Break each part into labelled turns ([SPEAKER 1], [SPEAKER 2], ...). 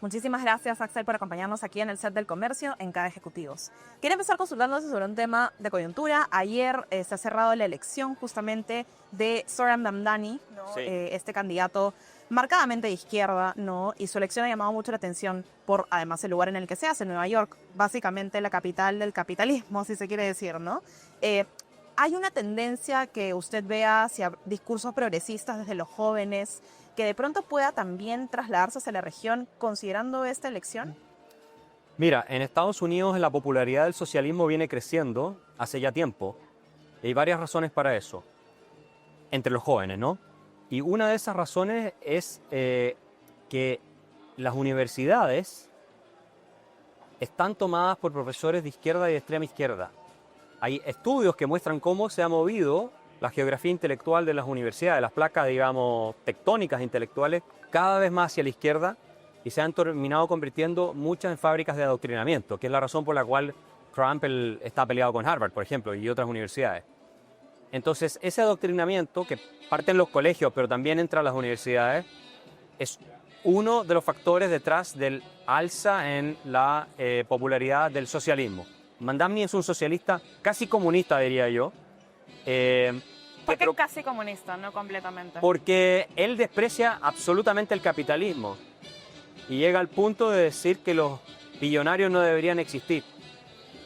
[SPEAKER 1] Muchísimas gracias, Axel, por acompañarnos aquí en el set del comercio en Cada Ejecutivos. Quería empezar consultándose sobre un tema de coyuntura. Ayer se ha cerrado la elección justamente de Zoran Mamdani, ¿no?
[SPEAKER 2] Sí.
[SPEAKER 1] Este candidato marcadamente de izquierda, ¿no? Y su elección ha llamado mucho la atención por, además, el lugar en el que se hace, Nueva York, básicamente la capital del capitalismo, si se quiere decir, ¿no? ¿Hay una tendencia que usted vea hacia discursos progresistas desde los jóvenes que de pronto pueda también trasladarse hacia la región considerando esta elección?
[SPEAKER 2] Mira, en Estados Unidos la popularidad del socialismo viene creciendo hace ya tiempo. Y hay varias razones para eso, entre los jóvenes, ¿no? Y una de esas razones es que las universidades están tomadas por profesores de izquierda y de extrema izquierda. Hay estudios que muestran cómo se ha movido la geografía intelectual de las universidades, las placas, digamos, tectónicas intelectuales, cada vez más hacia la izquierda y se han terminado convirtiendo muchas en fábricas de adoctrinamiento, que es la razón por la cual Trump está peleado con Harvard, por ejemplo, y otras universidades. Entonces, ese adoctrinamiento que parte en los colegios, pero también entra a las universidades, es uno de los factores detrás del alza en la popularidad del socialismo. Mamdani es un socialista casi comunista, diría yo.
[SPEAKER 1] ¿Por qué casi comunista, no completamente?
[SPEAKER 2] Porque él desprecia absolutamente el capitalismo y llega al punto de decir que los billonarios no deberían existir.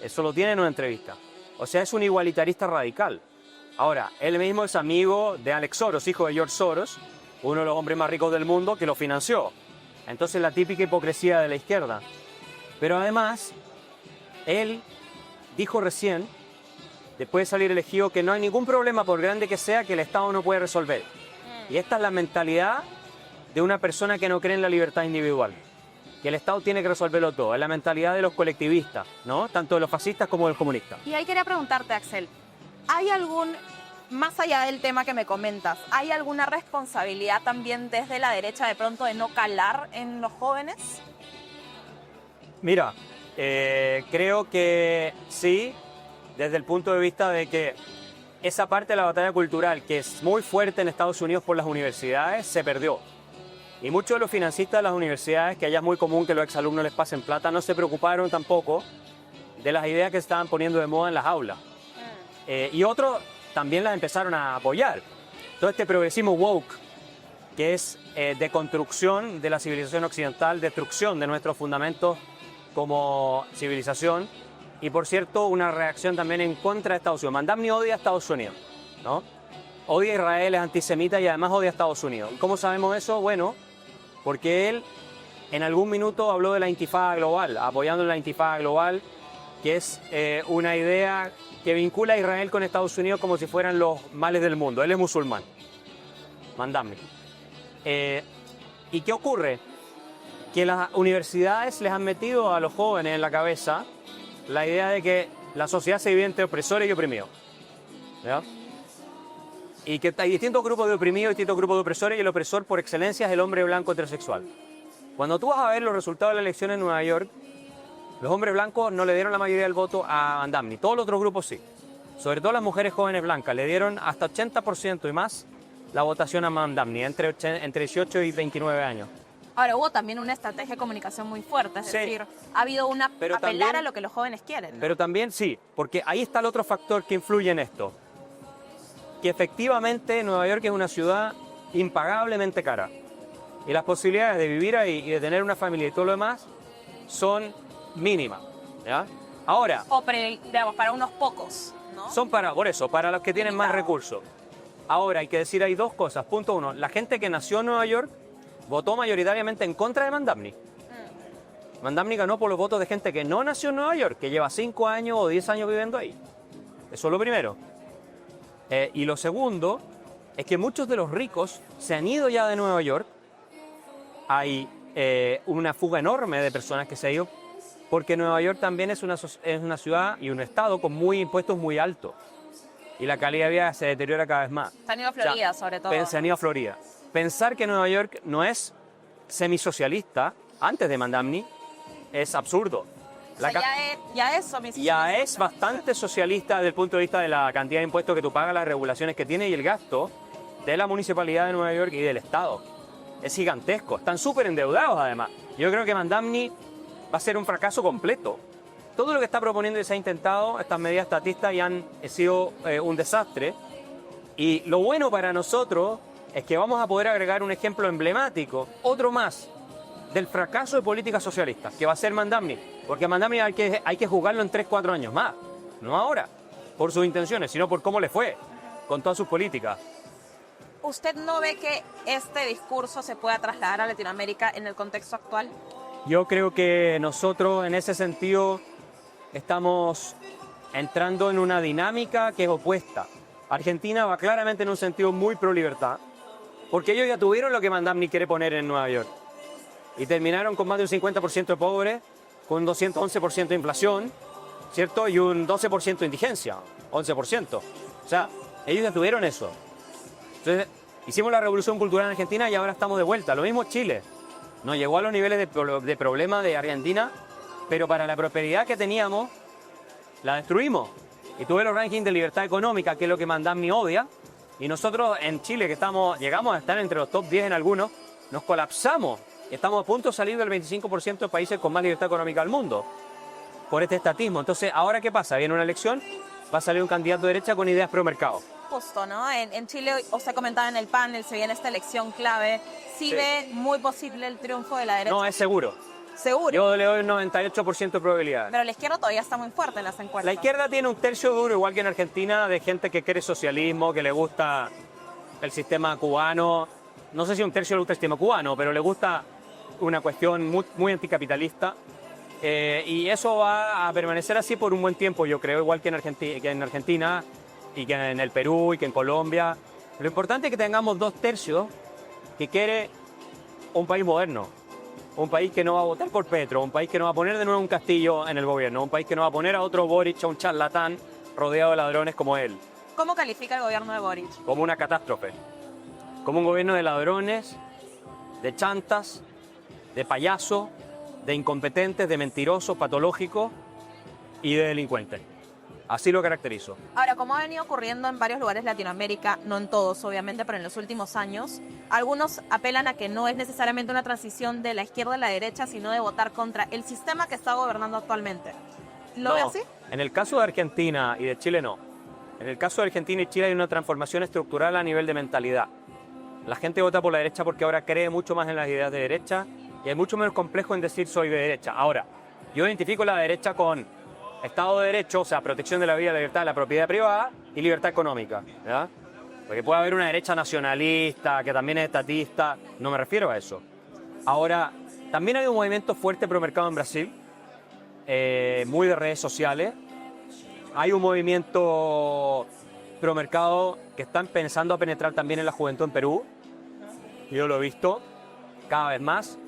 [SPEAKER 2] Eso lo tiene en una entrevista. O sea, es un igualitarista radical. Ahora, él mismo es amigo de Alex Soros, hijo de George Soros, uno de los hombres más ricos del mundo, que lo financió. Entonces, la típica hipocresía de la izquierda. Pero además, él dijo recién, después de salir elegido, que no hay ningún problema, por grande que sea, que el Estado no puede resolver. Y esta es la mentalidad de una persona que no cree en la libertad individual, que el Estado tiene que resolverlo todo. Es la mentalidad de los colectivistas, ¿no? Tanto de los fascistas como de los comunistas.
[SPEAKER 1] Y ahí quería preguntarte, Axel, ¿hay algún, más allá del tema que me comentas, ¿hay alguna responsabilidad también desde la derecha de pronto de no calar en los jóvenes?
[SPEAKER 2] Mira, creo que sí, desde el punto de vista de que esa parte de la batalla cultural, que es muy fuerte en Estados Unidos por las universidades, se perdió. Y muchos de los financistas de las universidades, que allá es muy común que los exalumnos les pasen plata, no se preocuparon tampoco de las ideas que se estaban poniendo de moda en las aulas. Y otros también las empezaron a apoyar. Todo este progresismo woke, que es deconstrucción de la civilización occidental, destrucción de nuestros fundamentos como civilización, y por cierto, una reacción también en contra de Estados Unidos. Mamdani odia a Estados Unidos, ¿no? Odia a Israel, es antisemita y además odia a Estados Unidos. ¿Cómo sabemos eso? Bueno, porque él en algún minuto habló de la intifada global, apoyando la intifada global, que es una idea que vincula a Israel con Estados Unidos como si fueran los males del mundo. Él es musulmán, Mamdani. ¿Y qué ocurre? Que las universidades les han metido a los jóvenes en la cabeza la idea de que la sociedad se divide entre opresores y oprimidos, ¿ya? Y que hay distintos grupos de oprimidos, distintos grupos de opresores, y el opresor por excelencia es el hombre blanco heterosexual. Cuando tú vas a ver los resultados de la elección en Nueva York, los hombres blancos no le dieron la mayoría del voto a Mamdani, todos los otros grupos sí. Sobre todo las mujeres jóvenes blancas le dieron hasta 80% y más la votación a Mamdani, entre 18 y 29 años.
[SPEAKER 1] Ahora, hubo también una estrategia de comunicación muy fuerte, es
[SPEAKER 2] Sí.
[SPEAKER 1] decir, ha habido una
[SPEAKER 2] Pero
[SPEAKER 1] apelar
[SPEAKER 2] también,
[SPEAKER 1] a lo que los jóvenes quieren, ¿no?
[SPEAKER 2] Pero también sí, porque ahí está el otro factor que influye en esto. Que efectivamente Nueva York es una ciudad impagablemente cara. Y las posibilidades de vivir ahí y de tener una familia y todo lo demás son mínimas, ¿ya? Ahora,
[SPEAKER 1] Digamos, para unos pocos, ¿no?
[SPEAKER 2] son por eso, para los que tienen más recursos. Ahora, hay que decir, hay dos cosas. Punto uno, la gente que nació en Nueva York votó mayoritariamente en contra de Mamdani. Mamdani ganó por los votos de gente que no nació en Nueva York, que lleva 5 años o 10 años viviendo ahí. Eso es lo primero. Y lo segundo es que muchos de los ricos se han ido ya de Nueva York. Hay una fuga enorme de personas que se han ido, porque Nueva York también es una ciudad y un estado con impuestos muy altos. Y la calidad de vida se deteriora cada vez más.
[SPEAKER 1] Se han ido a Florida, sobre todo.
[SPEAKER 2] Se han ido a Florida. Pensar que Nueva York no es semisocialista antes de Mamdani es absurdo.
[SPEAKER 1] O sea, ya es semisocialista.
[SPEAKER 2] Ya es bastante socialista desde el punto de vista de la cantidad de impuestos que tú pagas, las regulaciones que tiene y el gasto de la Municipalidad de Nueva York y del Estado. es gigantesco. Están súper endeudados además. Yo creo que Mandamni va a ser un fracaso completo. Todo lo que está proponiendo y se ha intentado, estas medidas estatistas, ya han sido un desastre. Y lo bueno para nosotros es que vamos a poder agregar un ejemplo emblemático, otro más, del fracaso de políticas socialistas, que va a ser Mandamni. Porque a Mandamni hay que juzgarlo en 3-4 años más, no ahora, por sus intenciones, sino por cómo le fue con todas sus políticas.
[SPEAKER 3] ¿Usted no ve que este discurso se pueda trasladar a Latinoamérica en el contexto actual?
[SPEAKER 2] Yo creo que nosotros en ese sentido estamos entrando en una dinámica que es opuesta. Argentina va claramente en un sentido muy pro libertad, porque ellos ya tuvieron lo que Mandamni quiere poner en Nueva York. Y terminaron con más de un 50% de pobres, con un 211% de inflación, ¿cierto? Y un 12% de indigencia, 11%. O sea, ellos ya tuvieron eso. Entonces, hicimos la revolución cultural en Argentina y ahora estamos de vuelta. Lo mismo Chile. No llegó a los niveles de problema de Argentina, pero para la prosperidad que teníamos, la destruimos. Y tuve los rankings de libertad económica, que es lo que Mandamni odia. Y nosotros en Chile, que llegamos a estar entre los top 10 en algunos, nos colapsamos. Y estamos a punto de salir del 25% de países con más libertad económica del mundo, por este estatismo. Entonces, ¿ahora qué pasa? Viene una elección, va a salir un candidato de derecha con ideas pro mercado.
[SPEAKER 3] Justo, ¿no? En Chile, usted comentaba en el panel, se viene esta elección clave. ¿Sí ve muy posible el triunfo de la derecha?
[SPEAKER 2] No, es seguro.
[SPEAKER 3] ¿Seguro?
[SPEAKER 2] Yo le doy un 98% de probabilidad.
[SPEAKER 3] Pero la izquierda todavía está muy fuerte en las encuestas.
[SPEAKER 2] La izquierda tiene un tercio duro, igual que en Argentina, de gente que quiere socialismo, que le gusta el sistema cubano. No sé si un tercio le gusta el sistema cubano, pero le gusta una cuestión muy anticapitalista. Y eso va a permanecer así por un buen tiempo, yo creo, igual que en Argentina y que en el Perú y que en Colombia. Lo importante es que tengamos 2/3 que quiere un país moderno, un país que no va a votar por Petro, un país que no va a poner de nuevo un Castillo en el gobierno, un país que no va a poner a otro Boric, a un charlatán rodeado de ladrones como él.
[SPEAKER 3] ¿Cómo califica el gobierno de Boric?
[SPEAKER 2] Como una catástrofe, como un gobierno de ladrones, de chantas, de payasos, de incompetentes, de mentirosos, patológicos y de delincuentes. Así lo caracterizo.
[SPEAKER 3] Ahora, como ha venido ocurriendo en varios lugares de Latinoamérica, no en todos obviamente, pero en los últimos años, algunos apelan a que no es necesariamente una transición de la izquierda a la derecha, sino de votar contra el sistema que está gobernando actualmente. ¿Lo ve así?
[SPEAKER 2] En el caso de Argentina y de Chile no. En el caso de Argentina y Chile hay una transformación estructural a nivel de mentalidad. La gente vota por la derecha porque ahora cree mucho más en las ideas de derecha y hay mucho menos complejo en decir soy de derecha. Ahora, yo identifico la derecha con Estado de Derecho, o sea, protección de la vida, la libertad, la propiedad privada y libertad económica, ¿verdad? Porque puede haber una derecha nacionalista, que también es estatista, no me refiero a eso. Ahora, también hay un movimiento fuerte pro mercado en Brasil, muy de redes sociales. Hay un movimiento pro mercado que están pensando a penetrar también en la juventud en Perú. Yo lo he visto cada vez más.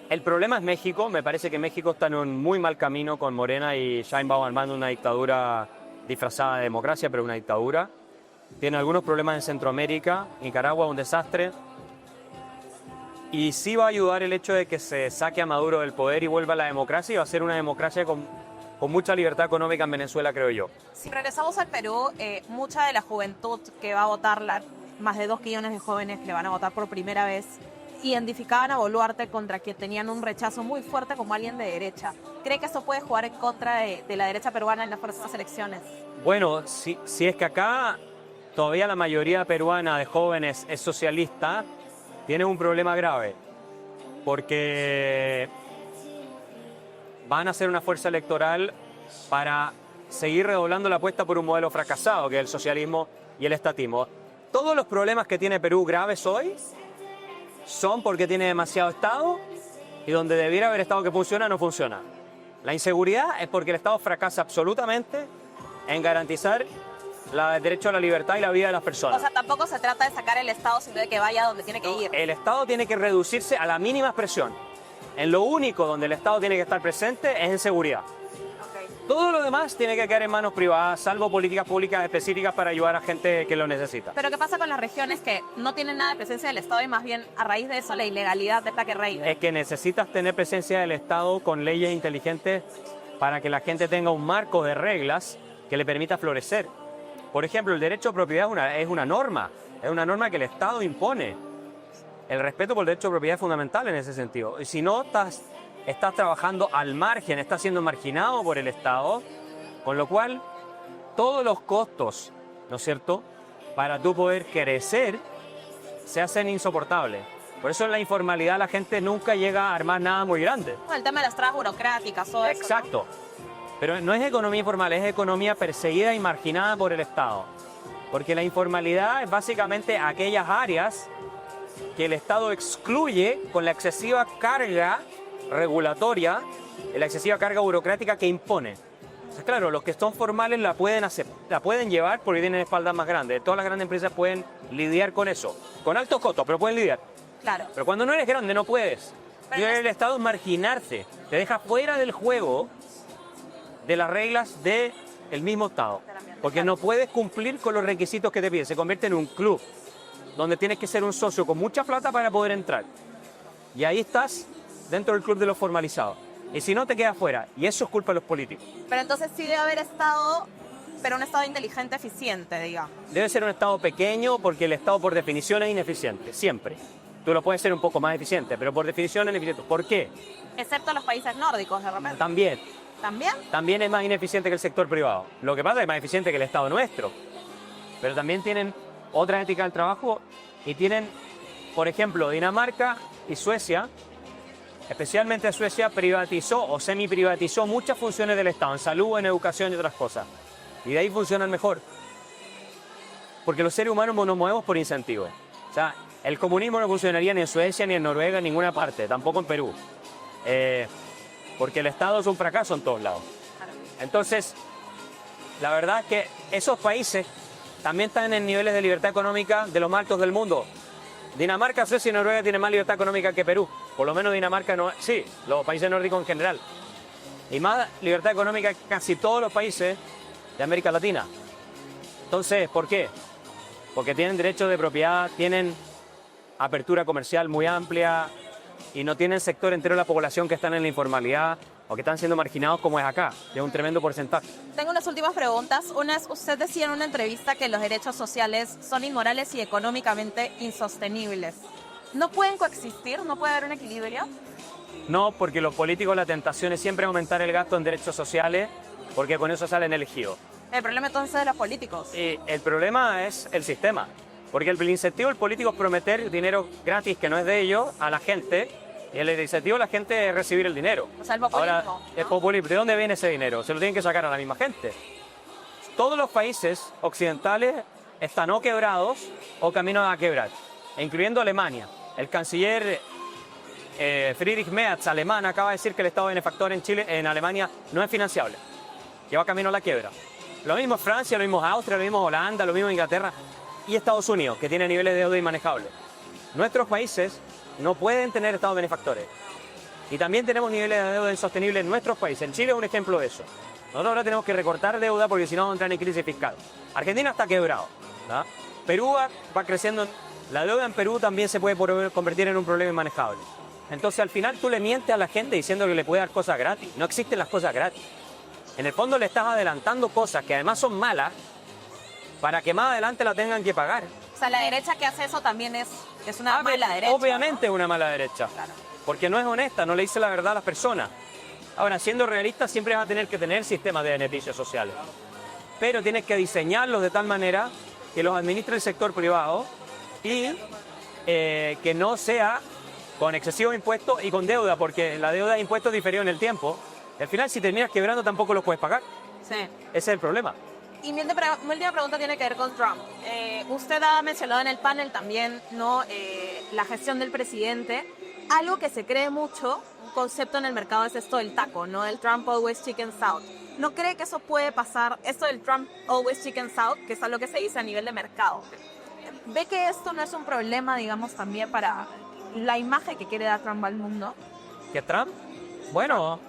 [SPEAKER 2] El problema es México. Me parece que México está en un muy mal camino con Morena y Sheinbaum armando una dictadura disfrazada de democracia, pero una dictadura. Tiene algunos problemas en Centroamérica. Nicaragua, un desastre. Y sí va a ayudar el hecho de que se saque a Maduro del poder y vuelva a la democracia, y va a ser una democracia con mucha libertad económica en Venezuela, creo yo.
[SPEAKER 3] Si regresamos al Perú, mucha de la juventud que va a votar, más de 2 millones de jóvenes que le van a votar por primera vez, identificaban a Boluarte contra quien tenían un rechazo muy fuerte como alguien de derecha. ¿Cree que esto puede jugar en contra de la derecha peruana en las próximas elecciones?
[SPEAKER 2] Bueno, si es que acá todavía la mayoría peruana de jóvenes es socialista, tiene un problema grave, porque van a ser una fuerza electoral para seguir redoblando la apuesta por un modelo fracasado, que es el socialismo y el estatismo. Todos los problemas que tiene Perú graves hoy son porque tiene demasiado Estado y donde debiera haber Estado que funciona, no funciona. La inseguridad es porque el Estado fracasa absolutamente en garantizar el derecho a la libertad y la vida de las personas.
[SPEAKER 3] O sea, tampoco se trata de sacar el Estado, sino de que vaya donde tiene que ir.
[SPEAKER 2] El Estado tiene que reducirse a la mínima expresión. En lo único donde el Estado tiene que estar presente es en seguridad. Todo lo demás tiene que quedar en manos privadas, salvo políticas públicas específicas para ayudar a gente que lo necesita.
[SPEAKER 3] Pero ¿qué pasa con las regiones que no tienen nada de presencia del Estado y más bien a raíz de eso la ilegalidad es la que reina?
[SPEAKER 2] Es que necesitas tener presencia del Estado con leyes inteligentes para que la gente tenga un marco de reglas que le permita florecer. Por ejemplo, el derecho a propiedad es una norma que el Estado impone. el respeto por el derecho de propiedad es fundamental en ese sentido. Y si no estás trabajando al margen, estás siendo marginado por el Estado, con lo cual todos los costos, ¿no es cierto?, para tú poder crecer se hacen insoportables. Por eso en la informalidad la gente nunca llega a armar nada muy grande.
[SPEAKER 3] El tema de las trabas burocráticas, todo eso.
[SPEAKER 2] Exacto. Pero no es economía informal, es economía perseguida y marginada por el Estado. Porque la informalidad es básicamente aquellas áreas que el Estado excluye con la excesiva carga regulatoria, la excesiva carga burocrática que impone. Entonces, claro, los que son formales la pueden llevar porque tienen espaldas más grandes. Todas las grandes empresas pueden lidiar con eso. Con altos costos, pero pueden lidiar.
[SPEAKER 3] Claro.
[SPEAKER 2] Pero cuando no eres grande no puedes. Y el Estado es marginarse. Te deja fuera del juego de las reglas del mismo Estado. Porque no puedes cumplir con los requisitos que te piden. Se convierte en un club donde tienes que ser un socio con mucha plata para poder entrar. Y ahí estás dentro del club de los formalizados. Y si no, te quedas fuera. Y eso es culpa de los políticos.
[SPEAKER 3] Pero entonces sí debe haber Estado, pero un Estado inteligente, eficiente, digamos.
[SPEAKER 2] Debe ser un Estado pequeño porque el Estado por definición es ineficiente. Siempre. Tú lo puedes ser un poco más eficiente, pero por definición es ineficiente. ¿Por qué?
[SPEAKER 3] Excepto los países nórdicos, de repente.
[SPEAKER 2] También.
[SPEAKER 3] ¿También?
[SPEAKER 2] También es más ineficiente que el sector privado. Lo que pasa es que es más eficiente que el Estado nuestro. Pero también tienen otra ética del trabajo y tienen, por ejemplo, Dinamarca y Suecia, especialmente Suecia, privatizó o semi-privatizó muchas funciones del Estado, en salud, en educación y otras cosas. Y de ahí funcionan mejor. Porque los seres humanos nos movemos por incentivos. O sea, el comunismo no funcionaría ni en Suecia, ni en Noruega, en ninguna parte, tampoco en Perú. Porque el Estado es un fracaso en todos lados. Entonces, la verdad es que esos países también están en niveles de libertad económica de los más altos del mundo. Dinamarca, Suecia y Noruega tienen más libertad económica que Perú. Por lo menos Dinamarca no, sí, los países nórdicos en general. Y más libertad económica que casi todos los países de América Latina. Entonces, ¿por qué? Porque tienen derechos de propiedad, tienen apertura comercial muy amplia y no tienen sector entero de la población que están en la informalidad o que están siendo marginados como es acá, que es un tremendo porcentaje.
[SPEAKER 3] Tengo unas últimas preguntas. Una es, usted decía en una entrevista que los derechos sociales son inmorales y económicamente insostenibles. ¿No pueden coexistir? ¿No puede haber un equilibrio?
[SPEAKER 2] No, porque los políticos la tentación es siempre aumentar el gasto en derechos sociales porque con eso salen elegidos.
[SPEAKER 3] El problema entonces de los políticos.
[SPEAKER 2] Y el problema es el sistema, porque el incentivo del político es prometer dinero gratis que no es de ellos a la gente. Y el incentivo de la gente es recibir el dinero.
[SPEAKER 3] O sea, el populismo.
[SPEAKER 2] Ahora,
[SPEAKER 3] ¿no?
[SPEAKER 2] el populismo. ¿De dónde viene ese dinero? Se lo tienen que sacar a la misma gente. Todos los países occidentales están o quebrados o camino a quebrar, incluyendo Alemania. El canciller Friedrich Merz, alemán, acaba de decir que el Estado benefactor en Alemania no es financiable, que va camino a la quiebra. Lo mismo Francia, lo mismo Austria, lo mismo Holanda, lo mismo Inglaterra y Estados Unidos, que tiene niveles de deuda inmanejables. Nuestros países no pueden tener estados benefactores. Y también tenemos niveles de deuda insostenibles en nuestros países. En Chile es un ejemplo de eso. Nosotros ahora tenemos que recortar deuda porque si no vamos a entrar en crisis fiscal. Argentina está quebrado, ¿no? Perú va creciendo. La deuda en Perú también se puede convertir en un problema inmanejable. Entonces al final tú le mientes a la gente diciendo que le puede dar cosas gratis. No existen las cosas gratis. En el fondo le estás adelantando cosas que además son malas para que más adelante la tengan que pagar.
[SPEAKER 3] O sea, la derecha que hace eso también es una mala derecha.
[SPEAKER 2] Obviamente es
[SPEAKER 3] ¿no?
[SPEAKER 2] una mala derecha.
[SPEAKER 3] Claro.
[SPEAKER 2] Porque no es honesta, no le dice la verdad a las personas. Ahora, siendo realista, siempre vas a tener que tener sistemas de beneficios sociales. Pero tienes que diseñarlos de tal manera que los administre el sector privado y que no sea con excesivo impuesto y con deuda, porque la deuda de impuestos diferió en el tiempo. Y al final, si terminas quebrando, tampoco los puedes pagar.
[SPEAKER 3] Sí.
[SPEAKER 2] Ese es el problema.
[SPEAKER 3] Y mi última pregunta tiene que ver con Trump. Usted ha mencionado en el panel también, ¿no? La gestión del presidente. Algo que se cree mucho, un concepto en el mercado es esto del taco, ¿no? El Trump Always Chicken South. ¿No cree que eso puede pasar, esto del Trump Always Chicken South, que es algo que se dice a nivel de mercado? ¿Ve que esto no es un problema, digamos, también para la imagen que quiere dar Trump al mundo?
[SPEAKER 2] ¿Que Trump? Bueno,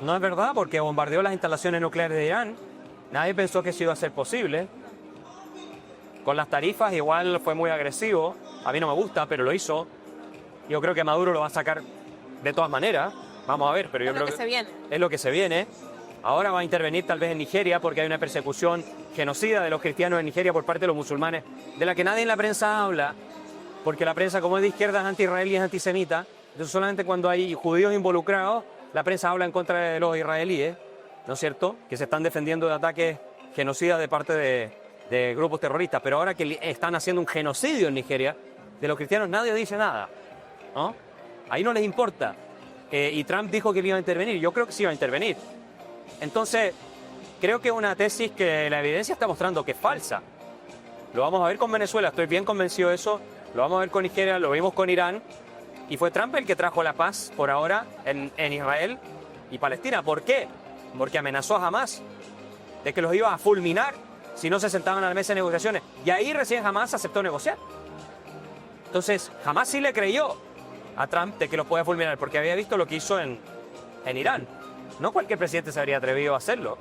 [SPEAKER 2] no es verdad, porque bombardeó las instalaciones nucleares de Irán. Nadie pensó que eso iba a ser posible. Con las tarifas igual fue muy agresivo. A mí no me gusta, pero lo hizo. Yo creo que Maduro lo va a sacar de todas maneras. Vamos a ver, pero yo creo que
[SPEAKER 3] se viene.
[SPEAKER 2] Es lo que se viene. Ahora va a intervenir tal vez en Nigeria porque hay una persecución genocida de los cristianos en Nigeria por parte de los musulmanes, de la que nadie en la prensa habla. porque la prensa, como es de izquierda, es anti-israelí, es antisemita. Entonces solamente cuando hay judíos involucrados, la prensa habla en contra de los israelíes, ¿no es cierto?, que se están defendiendo de ataques genocidas de parte de grupos terroristas. Pero ahora que están haciendo un genocidio en Nigeria, de los cristianos nadie dice nada, ¿no? Ahí no les importa. Y Trump dijo que iba a intervenir. Yo creo que sí iba a intervenir. Entonces, creo que es una tesis que la evidencia está mostrando que es falsa. Lo vamos a ver con Venezuela, estoy bien convencido de eso. Lo vamos a ver con Nigeria, lo vimos con Irán. Y fue Trump el que trajo la paz por ahora en Israel y Palestina. ¿Por qué? Porque amenazó a Hamás de que los iba a fulminar si no se sentaban a la mesa de negociaciones. Y ahí recién Hamás aceptó negociar. Entonces, Hamás sí le creyó a Trump de que los podía fulminar, porque había visto lo que hizo en Irán. No cualquier presidente se habría atrevido a hacerlo.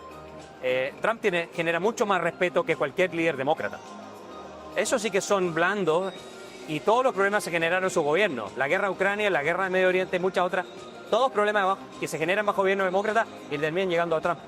[SPEAKER 2] Trump genera mucho más respeto que cualquier líder demócrata. Eso sí que son blandos y todos los problemas se generaron en su gobierno. La guerra de Ucrania, la guerra de Medio Oriente y muchas otras. Todos problemas que se generan bajo gobierno demócrata y terminan llegando a Trump.